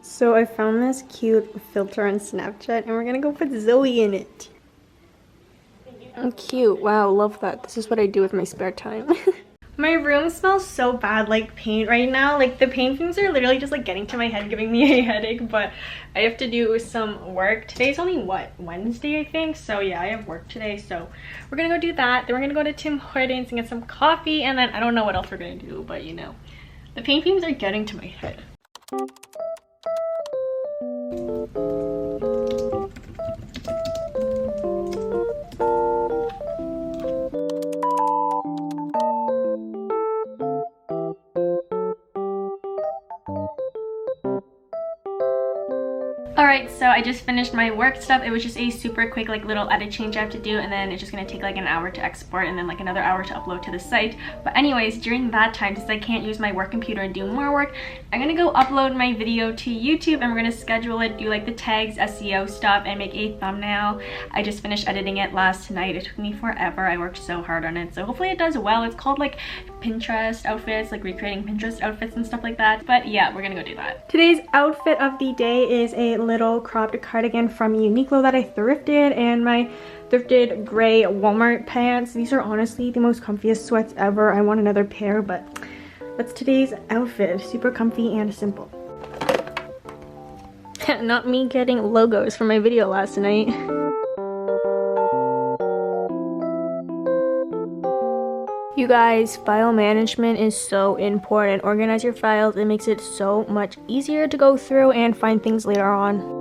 So I found this cute filter on Snapchat and we're gonna go put Zoe in it. Cute. Wow, love that. This is what I do with my spare time. My room smells so bad like paint right now. Like the paint fumes are literally just like getting to my head, giving me a headache, but I have to do some work. Today's only what, Wednesday I think? So yeah, I have work today, so we're gonna go do that. Then we're gonna go to Tim Hortons and get some coffee, and then I don't know what else we're gonna do, but you know, the paint fumes are getting to my head. Alright, so I just finished my work stuff. It was just a super quick like little edit change I have to do, and then it's just gonna take like an hour to export and then like another hour to upload to the site. But anyways, during that time, since I can't use my work computer and do more work, I'm gonna go upload my video to YouTube and we're gonna schedule it, do like the tags, SEO stuff, and make a thumbnail. I just finished editing it last night. It took me forever. I worked so hard on it, so hopefully it does well. It's called like Pinterest outfits, like recreating Pinterest outfits and stuff like that. But yeah, we're gonna go do that. Today's outfit of the day is a little cropped cardigan from Uniqlo that I thrifted, and my thrifted gray Walmart pants. These are honestly the most comfiest sweats ever. I want another pair, but that's today's outfit. Super comfy and simple. Not me getting logos for my video last night. You guys, file management is so important. Organize your files. It makes it so much easier to go through and find things later on.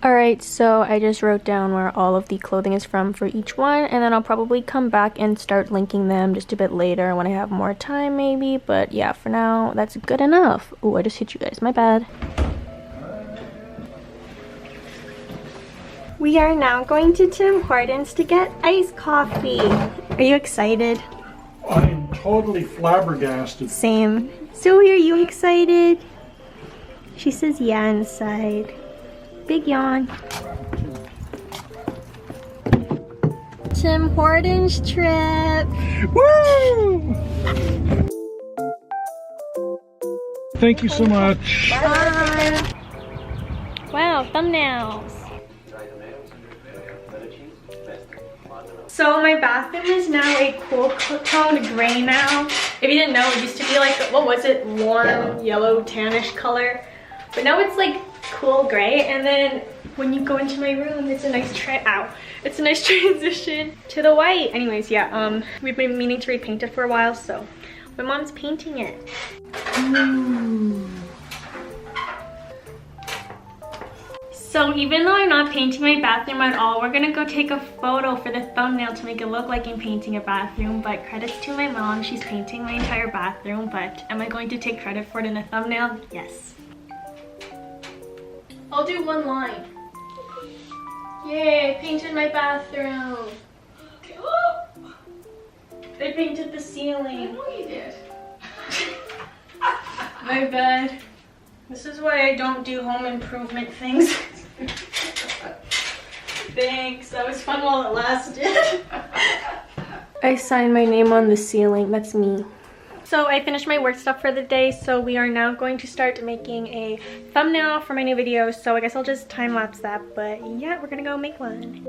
Alright, so I just wrote down where all of the clothing is from for each one, and then I'll probably come back and start linking them just a bit later when I have more time maybe, but yeah, for now, that's good enough. Oh, I just hit you guys, my bad. We are now going to Tim Hortons to get iced coffee. Are you excited? I'm totally flabbergasted. Same. Zoe, are you excited? She says yeah inside. Big yawn. Tim Hortons trip. Woo! Thank you so much. Bye. Wow, thumbnails. So my bathroom is now a cool toned gray now. If you didn't know, it used to be like, what was it? Warm yellow tannish color. But now it's like cool gray, and then when you go into my room, it's a nice it's a nice transition to the white. Anyways, yeah, we've been meaning to repaint it for a while, so my mom's painting it. Ooh. So even though I'm not painting my bathroom at all, we're gonna go take a photo for the thumbnail to make it look like I'm painting a bathroom. But credits to my mom, she's painting my entire bathroom. But am I going to take credit for it in the thumbnail? Yes. I'll do one line. Yay, I painted my bathroom. Okay. Oh. I painted the ceiling. I know you did. My bad. This is why I don't do home improvement things. Thanks, that was fun while it lasted. I signed my name on the ceiling, that's me. So I finished my work stuff for the day, so we are now going to start making a thumbnail for my new video. So I guess I'll just time lapse that, but yeah, we're gonna go make one.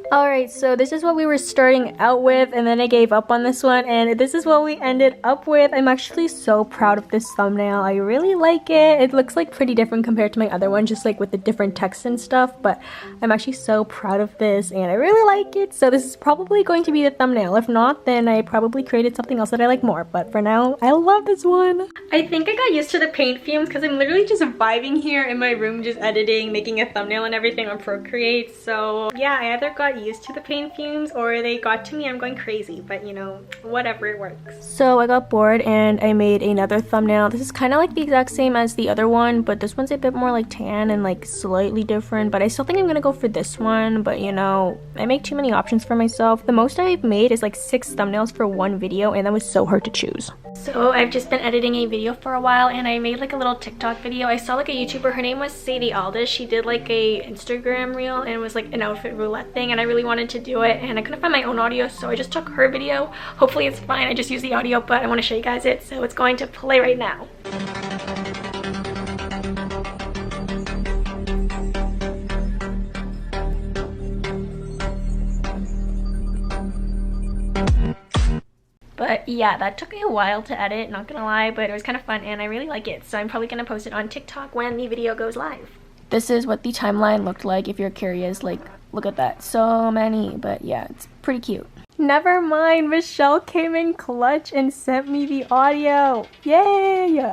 Alright, so this is what we were starting out with, and then I gave up on this one, and this is what we ended up with. I'm actually so proud of this thumbnail. I really like it. It looks like pretty different compared to my other one, just like with the different text and stuff, but I'm actually so proud of this, and I really like it. So this is probably going to be the thumbnail. If not, then I probably created something else that I like more, but for now, I love this one. I think I got used to the paint fumes because I'm literally just vibing here in my room, just editing, making a thumbnail and everything on Procreate. So yeah, I either got used to the paint fumes or they got to me. I'm going crazy, but you know, whatever, it works. So I got bored and I made another thumbnail. This is kind of like the exact same as the other one, but this one's a bit more like tan and like slightly different, but I still think I'm gonna go for this one. But you know, I make too many options for myself. The most I've made is like 6 thumbnails for one video, and that was so hard to choose. So I've just been editing a video for a while, and I made like a little TikTok video. I saw like a YouTuber, her name was Sadie Aldous. She did like a Instagram reel, and it was like an outfit roulette thing, and I really wanted to do it, and I couldn't find my own audio, so I just took her video. Hopefully it's fine. I just used the audio, but I want to show you guys it, so it's going to play right now. But yeah, that took me a while to edit, not gonna lie, but it was kind of fun and I really like it. So I'm probably gonna post it on TikTok when the video goes live. This is what the timeline looked like if you're curious. Like, look at that, so many. But yeah, it's pretty cute. Never mind, Michelle came in clutch and sent me the audio. Yay!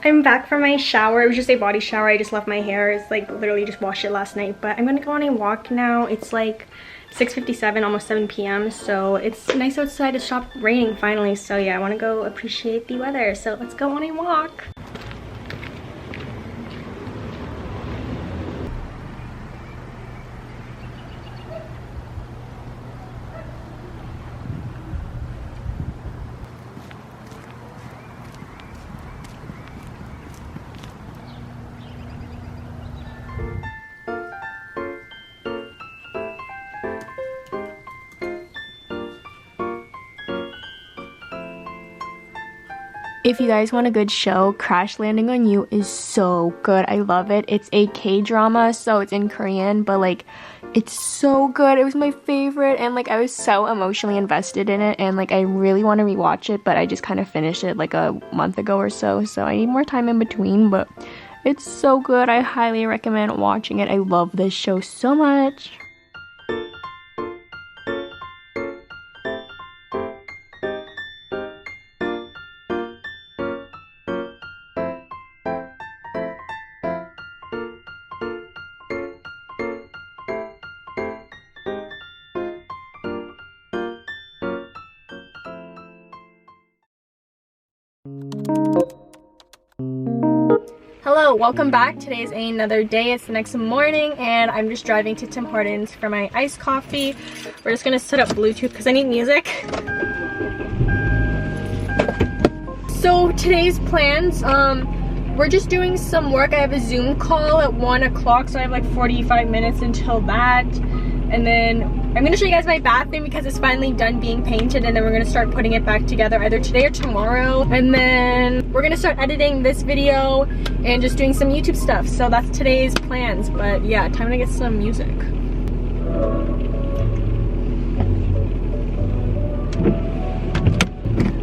I'm back from my shower. It was just a body shower. I just left my hair. It's like literally just washed it last night. But I'm gonna go on a walk now. It's like 6:57, almost 7 p.m. So it's nice outside. It stopped raining finally. So yeah, I want to go appreciate the weather. So let's go on a walk. If you guys want a good show, Crash Landing on You is so good. I love it. It's a K-drama, so it's in Korean, but like, it's so good. It was my favorite, and like, I was so emotionally invested in it, and like, I really want to rewatch it, but I just kind of finished it like a month ago or so, so I need more time in between, but it's so good. I highly recommend watching it. I love this show so much. Hello, welcome back. Today is another day. It's the next morning and I'm just driving to Tim Hortons for my iced coffee. We're just gonna set up Bluetooth because I need music. So today's plans, we're just doing some work. I have a Zoom call at 1 o'clock, so I have like 45 minutes until that. And then I'm gonna show you guys my bathroom because it's finally done being painted, and then we're gonna start putting it back together either today or tomorrow. And then we're gonna start editing this video and just doing some YouTube stuff. So that's today's plans. But yeah, time to get some music.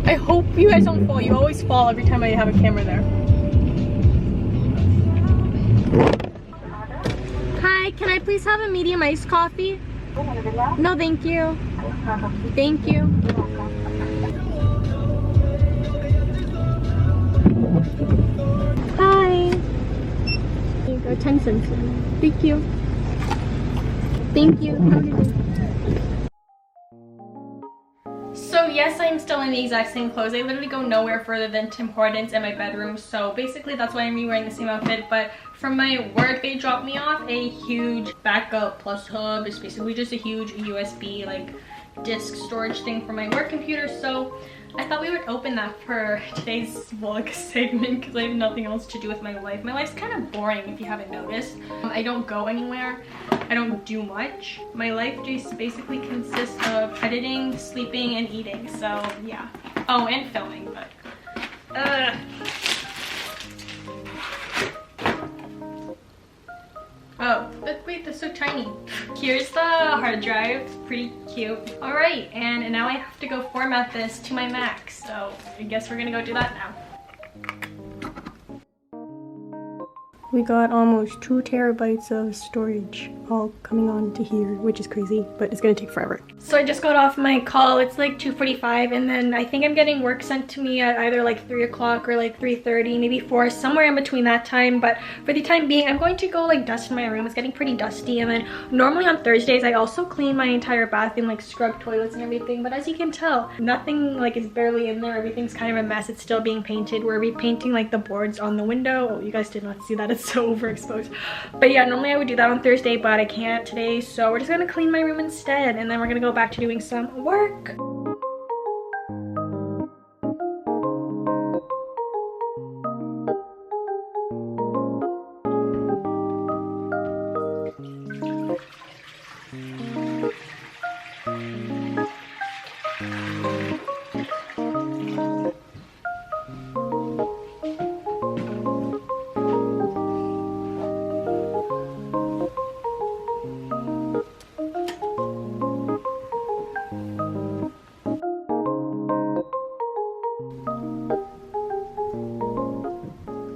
I hope you guys don't fall. You always fall every time I have a camera there. Hi, can I please have a medium iced coffee? No, thank you. Thank you. Hi. There you go, 10 cents. Thank you. Thank you. Have a good day. So yes, I'm still in the exact same clothes. I literally go nowhere further than Tim Hortons and my bedroom. So basically that's why I'm wearing the same outfit. But from my work, they dropped me off a huge backup plus hub. It's basically just a huge USB like disk storage thing for my work computer, so I thought we would open that for today's vlog segment because I have nothing else to do with my life. My life's kind of boring if you haven't noticed. I don't go anywhere. I don't do much. My life just basically consists of editing, sleeping, and eating. So yeah. Oh, and filming, but oh, but wait, that's so tiny. Here's the hard drive, pretty cute. All right, and now I have to go format this to my Mac, so I guess we're gonna go do that now. We got almost 2 terabytes of storage all coming on to here, which is crazy, but it's gonna take forever. So I just got off my call. It's like 2:45, and then I think I'm getting work sent to me at either like 3 o'clock or like 3:30, maybe 4, somewhere in between that time. But for the time being, I'm going to go like dust my room. It's getting pretty dusty, and then normally on Thursdays, I also clean my entire bathroom, like scrub toilets and everything. But as you can tell, nothing like is barely in there. Everything's kind of a mess. It's still being painted. We're repainting like the boards on the window. Oh, you guys did not see that. It's so overexposed. But yeah, normally I would do that on Thursday, but I can't today, so we're just gonna clean my room instead, and then we're gonna go back to doing some work.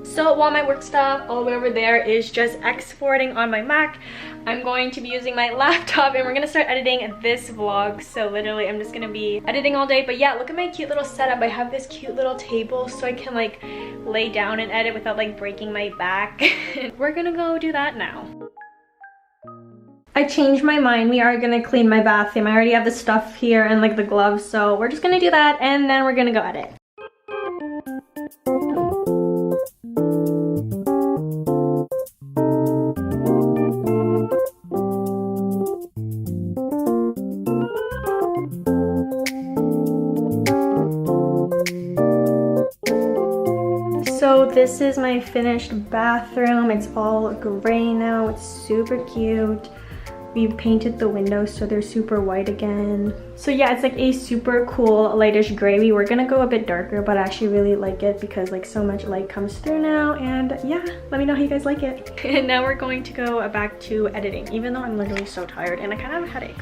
So while my work stuff all the way over there is just exporting on my Mac, I'm going to be using my laptop and we're gonna start editing this vlog. So literally I'm just gonna be editing all day. But yeah, look at my cute little setup. I have this cute little table so I can like lay down and edit without like breaking my back. We're gonna go do that now. I changed my mind. We are gonna clean my bathroom. I already have the stuff here and like the gloves, so we're just gonna do that and then we're gonna go edit. So this is my finished bathroom. It's all gray now. It's super cute. We painted the windows so they're super white again. So yeah, it's like a super cool lightish gray. We were gonna go a bit darker, but I actually really like it because like so much light comes through now. And yeah, let me know how you guys like it. And now we're going to go back to editing, even though I'm literally so tired and I kind of have a headache.